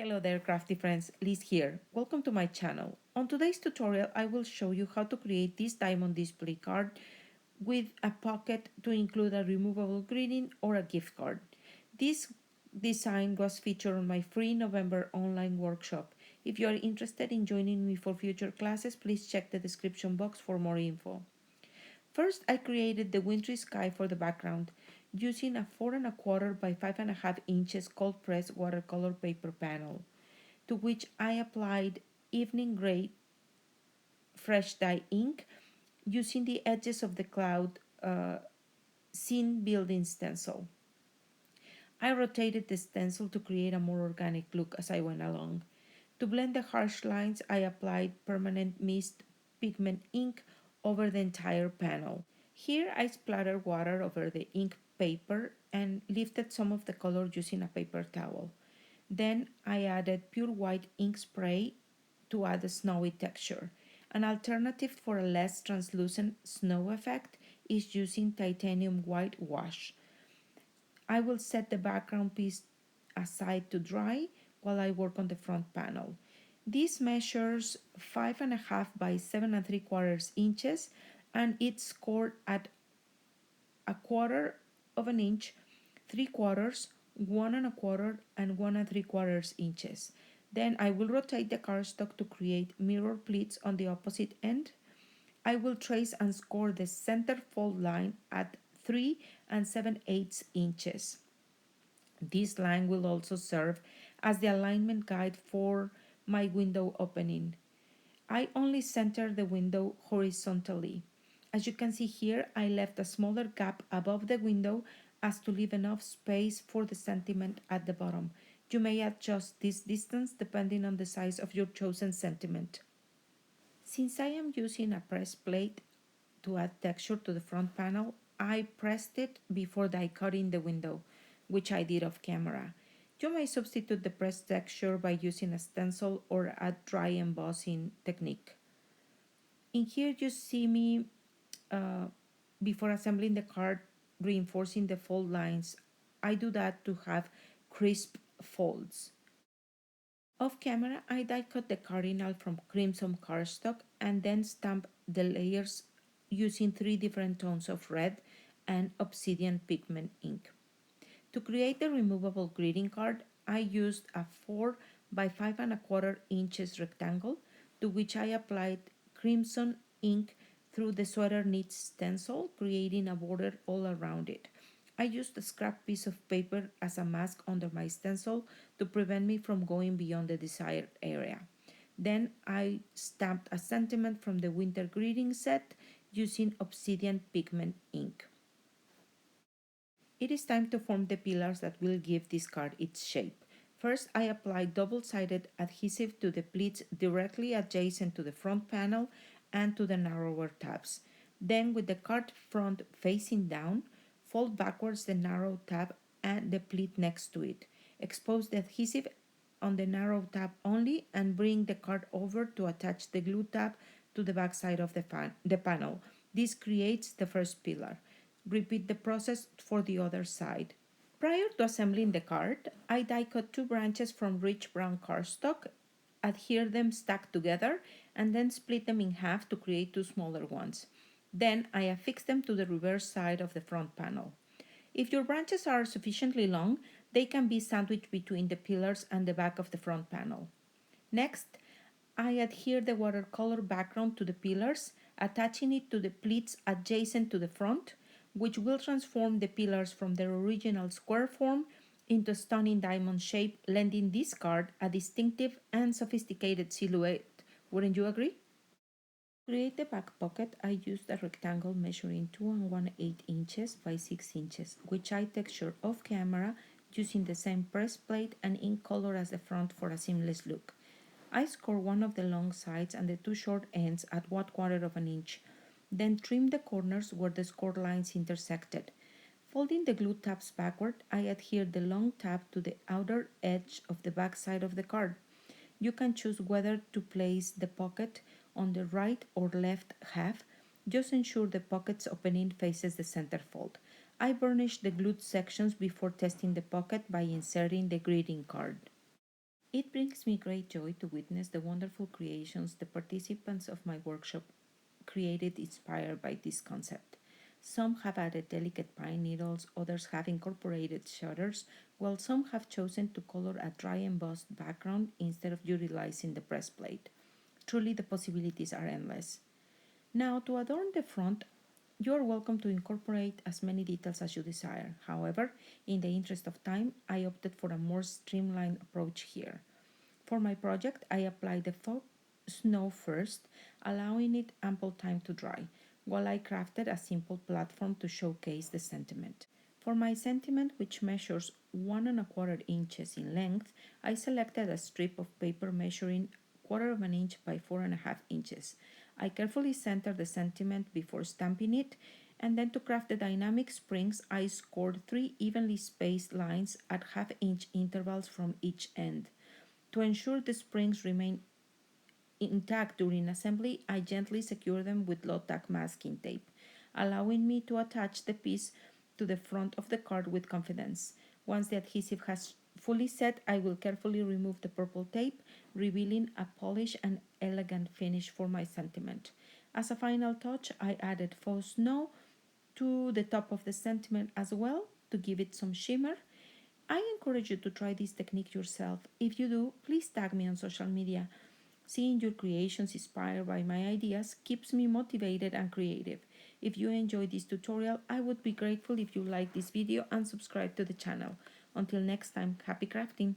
Hello there, crafty friends, Liz here. Welcome to my channel. On today's tutorial, I will show you how to create this diamond display card with a pocket to include a removable greeting or a gift card. This design was featured on my free November online workshop. If you are interested in joining me for future classes, please check the description box for more info. First, I created the wintry sky for the background using a 4¼ by 5½ inches cold press watercolor paper panel, to which I applied evening gray fresh dye ink using the edges of the cloud scene building stencil. I rotated the stencil to create a more organic look as I went along. To blend the harsh lines, I applied permanent mist pigment ink over the entire panel. Here I splattered water over the ink paper and lifted some of the color using a paper towel. Then I added pure white ink spray to add a snowy texture. An alternative for a less translucent snow effect is using titanium white wash. I will set the background piece aside to dry while I work on the front panel. This measures 5½ by 7¾ inches and it's scored at 1/4 inch, 3/4, 1¼ and 1¾ inches. Then I will rotate the cardstock to create mirror pleats on the opposite end. I will trace and score the center fold line at 3 7/8 inches. This line will also serve as the alignment guide for my window opening. I only center the window horizontally. As you can see here, I left a smaller gap above the window as to leave enough space for the sentiment at the bottom. You may adjust this distance depending on the size of your chosen sentiment. Since I am using a press plate to add texture to the front panel, I pressed it before die cutting the window, which I did off camera. You may substitute the press texture by using a stencil or a dry embossing technique. In here you see me before assembling the card reinforcing the fold lines. I do that to have crisp folds. Off camera, I die cut the cardinal from crimson cardstock and then stamp the layers using 3 different tones of red and obsidian pigment ink. To create the removable greeting card, I used a 4 by 5¼ inches rectangle to which I applied crimson ink through the sweater knit stencil, creating a border all around it. I used a scrap piece of paper as a mask under my stencil to prevent me from going beyond the desired area. Then I stamped a sentiment from the winter greeting set using obsidian pigment ink. It is time to form the pillars that will give this card its shape. First, I apply double-sided adhesive to the pleats directly adjacent to the front panel and to the narrower tabs. Then, with the card front facing down, fold backwards the narrow tab and the pleat next to it. Expose the adhesive on the narrow tab only and bring the card over to attach the glue tab to the back side of the panel. This creates the first pillar. Repeat the process for the other side. Prior to assembling the card, I die cut 2 branches from rich brown cardstock, adhere them stacked together, and then split them in half to create 2 smaller ones. Then I affix them to the reverse side of the front panel. If your branches are sufficiently long, they can be sandwiched between the pillars and the back of the front panel. Next, I adhere the watercolor background to the pillars, attaching it to the pleats adjacent to the front, which will transform the pillars from their original square form into a stunning diamond shape, lending this card a distinctive and sophisticated silhouette. Wouldn't you agree? To create the back pocket, I used a rectangle measuring 2 1/8 inches by 6 inches, which I textured off camera using the same press plate and ink color as the front for a seamless look. I score one of the long sides and the 2 short ends at 1/4 inch, then trim the corners where the score lines intersected. Folding the glue tabs backward, I adhere the long tab to the outer edge of the back side of the card. You can choose whether to place the pocket on the right or left half. Just ensure the pocket's opening faces the center fold. I burnish the glued sections before testing the pocket by inserting the greeting card. It brings me great joy to witness the wonderful creations the participants of my workshop created inspired by this concept. Some have added delicate pine needles, others have incorporated shutters, while some have chosen to color a dry embossed background instead of utilizing the breastplate. Truly, the possibilities are endless. Now, to adorn the front, you are welcome to incorporate as many details as you desire. However, in the interest of time, I opted for a more streamlined approach here. For my project, I applied the faux snow first, allowing it ample time to dry, while I crafted a simple platform to showcase the sentiment. For my sentiment, which measures 1¼ inches in length, I selected a strip of paper measuring quarter of an inch by 4½ inches. I carefully centered the sentiment before stamping it, and then to craft the dynamic springs, I scored 3 evenly spaced lines at ½ inch intervals from each end. To ensure the springs remain intact during assembly, I gently secure them with low-tack masking tape, allowing me to attach the piece to the front of the card with confidence. Once the adhesive has fully set, I will carefully remove the purple tape, revealing a polished and elegant finish for my sentiment. As a final touch, I added faux snow to the top of the sentiment as well to give it some shimmer. I encourage you to try this technique yourself. If you do, please tag me on social media. Seeing your creations inspired by my ideas keeps me motivated and creative. If you enjoyed this tutorial, I would be grateful if you like this video and subscribe to the channel. Until next time, happy crafting!